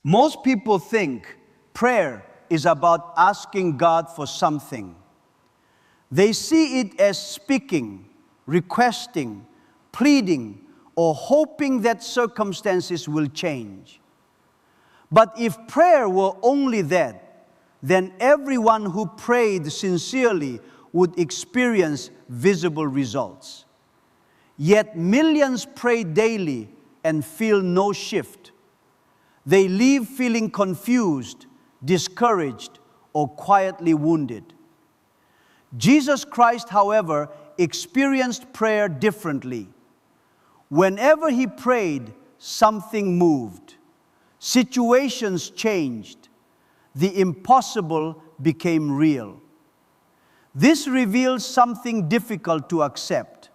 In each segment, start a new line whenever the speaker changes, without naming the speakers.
Most people think prayer is about asking God for something. They see it as speaking, requesting, pleading, or hoping that circumstances will change. But if prayer were only that, then everyone who prayed sincerely would experience visible results. Yet millions pray daily and feel no shift. They leave feeling confused, discouraged, or quietly wounded. Jesus Christ, however, experienced prayer differently. Whenever he prayed, something moved. Situations changed. The impossible became real. This reveals something difficult to accept.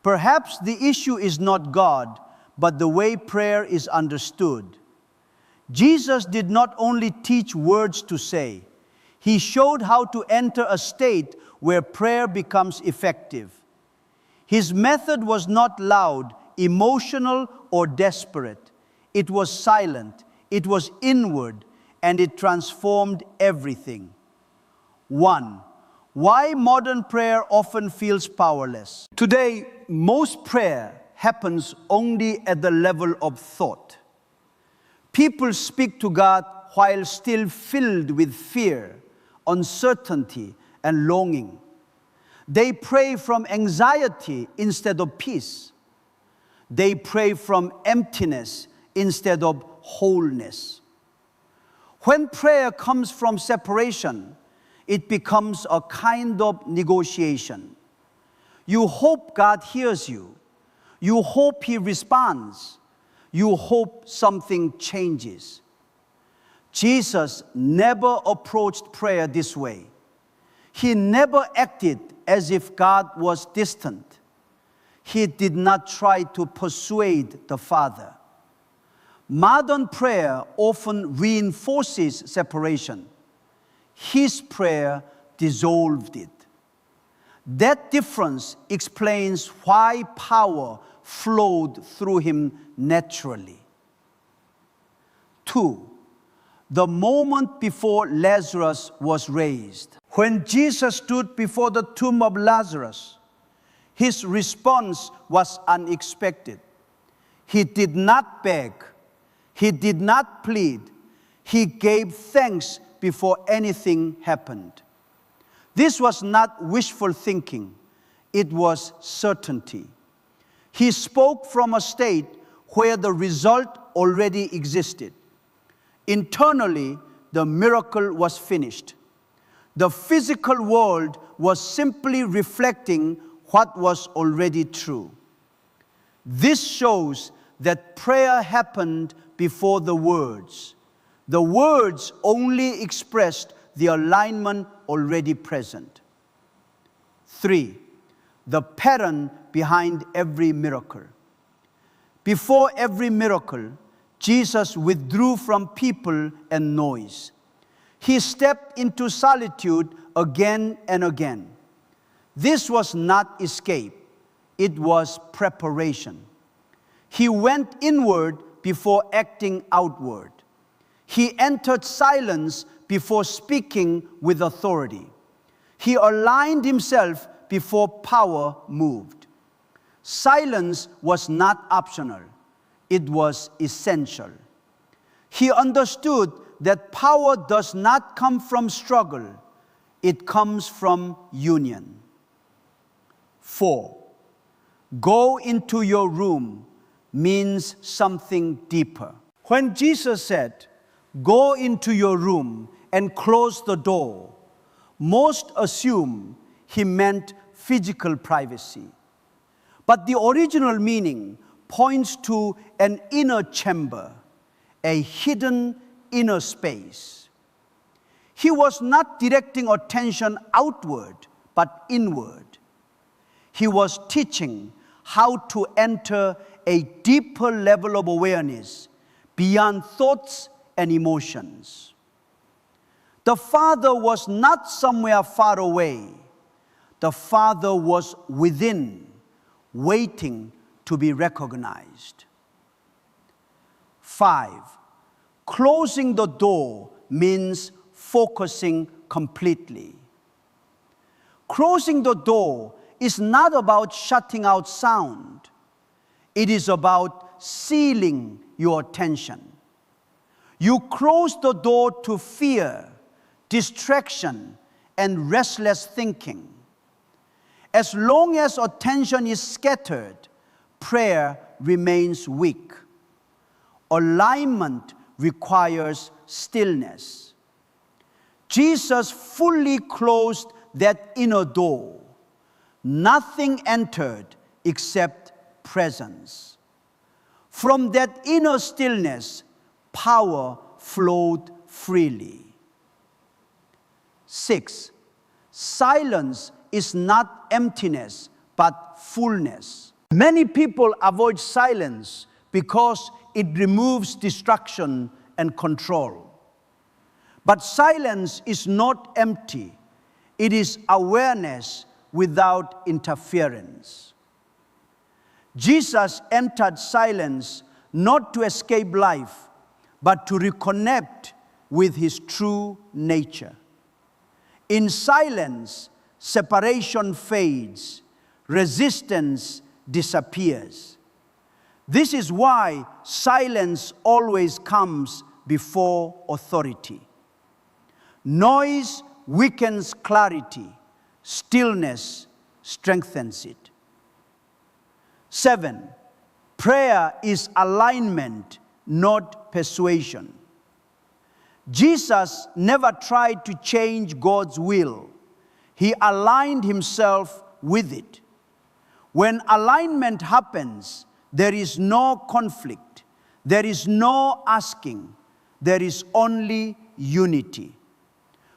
Perhaps the issue is not God, but the way prayer is understood. Jesus did not only teach words to say, he showed how to enter a state where prayer becomes effective. His method was not loud, emotional, or desperate. It was silent, it was inward, and it transformed everything. 1. Why modern prayer often feels powerless. Today, most prayer happens only at the level of thought. People speak to God while still filled with fear, uncertainty, and longing. They pray from anxiety instead of peace. They pray from emptiness instead of wholeness. When prayer comes from separation, it becomes a kind of negotiation. You hope God hears you. You hope He responds. You hope something changes. Jesus never approached prayer this way. He never acted as if God was distant. He did not try to persuade the Father. Modern prayer often reinforces separation. His prayer dissolved it. That difference explains why power flowed through him naturally. 2. The moment before Lazarus was raised. When Jesus stood before the tomb of Lazarus, his response was unexpected. He did not beg. He did not plead. He gave thanks before anything happened. This was not wishful thinking. It was certainty. He spoke from a state where the result already existed. Internally, the miracle was finished. The physical world was simply reflecting what was already true. This shows that prayer happened before the words. The words only expressed the alignment already present. 3. The pattern behind every miracle. Before every miracle, Jesus withdrew from people and noise. He stepped into solitude again and again. This was not escape, it was preparation. He went inward before acting outward. He entered silence before speaking with authority. He aligned himself before power moved. Silence was not optional. It was essential. He understood that power does not come from struggle. It comes from union. 4. Go into your room means something deeper. When Jesus said, "Go into your room and close the door," most assume he meant physical privacy. But the original meaning points to an inner chamber, a hidden inner space. He was not directing attention outward, but inward. He was teaching how to enter a deeper level of awareness beyond thoughts and emotions. The Father was not somewhere far away. The Father was within, waiting to be recognized. 5. Closing the door means focusing completely. Closing the door is not about shutting out sound. It is about sealing your attention. You close the door to fear, distraction, and restless thinking. As long as attention is scattered, prayer remains weak. Alignment requires stillness. Jesus fully closed that inner door. Nothing entered except presence. From that inner stillness, power flowed freely. 6. Silence is not emptiness, but fullness. Many people avoid silence because it removes distraction and control. But silence is not empty. It is awareness without interference. Jesus entered silence not to escape life, but to reconnect with his true nature. In silence, separation fades, resistance disappears. This is why silence always comes before authority. Noise weakens clarity, stillness strengthens it. 7. Prayer is alignment, not persuasion. Jesus never tried to change God's will. He aligned himself with it. When alignment happens, there is no conflict, there is no asking, there is only unity.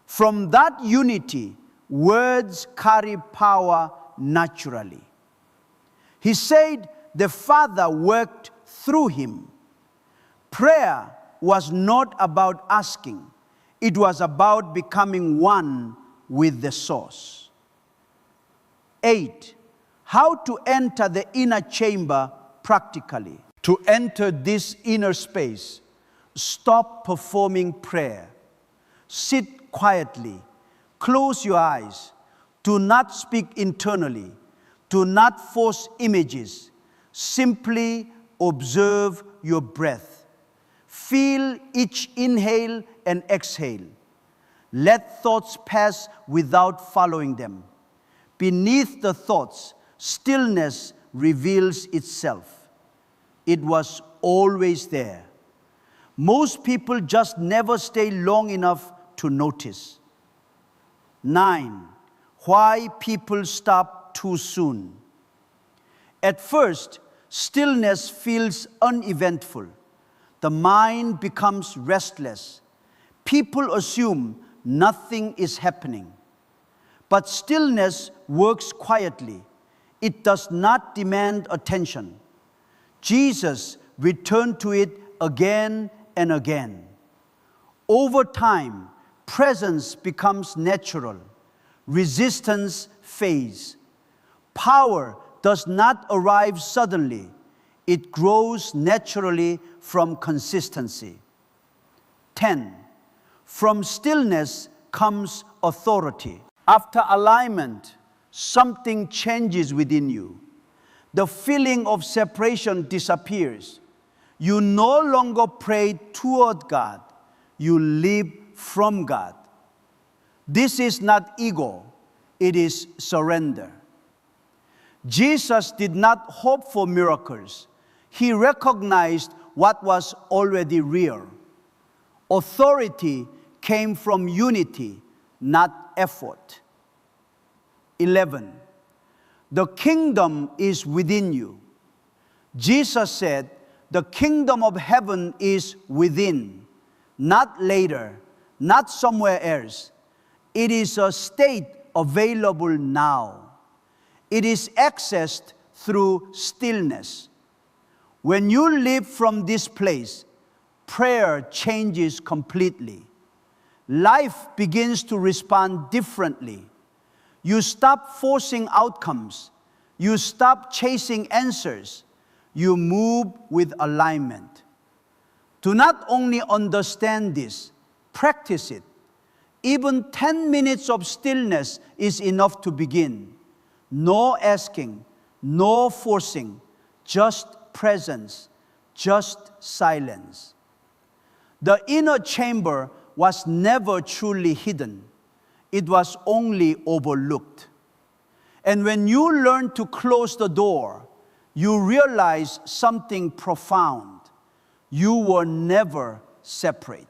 From that unity, words carry power naturally. He said the Father worked through him. Prayer was not about asking. It was about becoming one with the source. 8. How to enter the inner chamber practically. To enter this inner space, stop performing prayer. Sit quietly. Close your eyes. Do not speak internally. Do not force images. Simply observe your breath. Feel each inhale and exhale. Let thoughts pass without following them. Beneath the thoughts, stillness reveals itself. It was always there. Most people just never stay long enough to notice. 9. Why people stop too soon. At first, stillness feels uneventful. The mind becomes restless. People assume nothing is happening. But stillness works quietly. It does not demand attention. Jesus returned to it again and again. Over time, presence becomes natural. Resistance fades. Power does not arrive suddenly. It grows naturally from consistency. 10. From stillness comes authority. After alignment, something changes within you. The feeling of separation disappears. You no longer pray toward God. You live from God. This is not ego. It is surrender. Jesus did not hope for miracles. He recognized what was already real. Authority came from unity, not effort. 11. The kingdom is within you. Jesus said, the kingdom of heaven is within, not later, not somewhere else. It is a state available now. It is accessed through stillness. When you live from this place, prayer changes completely. Life begins to respond differently. You stop forcing outcomes. You stop chasing answers. You move with alignment. To not only understand this, practice it. Even 10 minutes of stillness is enough to begin. No asking, no forcing, just presence, just silence. The inner chamber was never truly hidden. It was only overlooked. And when you learn to close the door, you realize something profound. You were never separate.